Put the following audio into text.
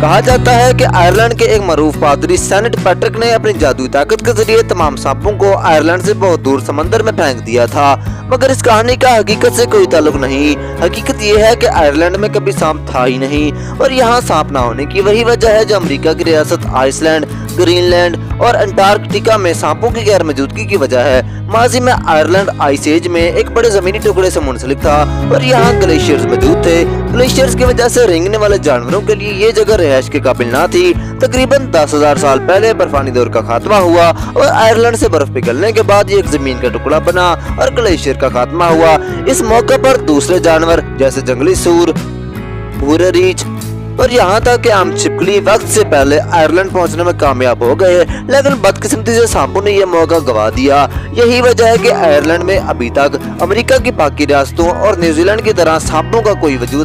کہا جاتا ہے کہ آئرلینڈ کے ایک معروف پادری سینٹ پیٹرک نے اپنی جادوئی طاقت کے ذریعے تمام سانپوں کو آئرلینڈ سے بہت دور سمندر میں پھینک دیا تھا، مگر اس کہانی کا حقیقت سے کوئی تعلق نہیں۔ حقیقت یہ ہے کہ آئرلینڈ میں کبھی سانپ تھا ہی نہیں، اور یہاں سانپ نہ ہونے کی وہی وجہ ہے جو امریکہ کی ریاست آئس لینڈ، گرین لینڈ اور انٹارکٹیکا میں سانپوں کی غیر موجودگی کی وجہ ہے۔ ماضی میں آئرلینڈ آئس ایج میں ایک بڑے زمینی ٹکڑے سے منسلک تھا اور یہاں گلیشیئرز موجود تھے۔ گلیشیئرز کی وجہ سے رینگنے والے جانوروں کے لیے یہ جگہ رہائش کے قابل نہ تھی۔ تقریباً 10,000 سال پہلے برفانی دور کا خاتمہ ہوا اور آئرلینڈ سے برف پگھلنے کے بعد یہ ایک زمین کا ٹکڑا بنا اور گلیشیئر کا خاتمہ ہوا۔ اس موقع پر دوسرے جانور جیسے جنگلی سور، بھورے ریچھ اور یہاں تک کہ عام چھپکلی وقت سے پہلے آئرلینڈ پہنچنے میں کامیاب ہو گئے، لیکن بدقسمتی سے سانپوں نے یہ موقع گوا دیا۔ یہی وجہ ہے کہ آئرلینڈ میں ابھی تک امریکہ کی باقی ریاستوں اور نیوزی لینڈ کی طرح سانپوں کا کوئی وجود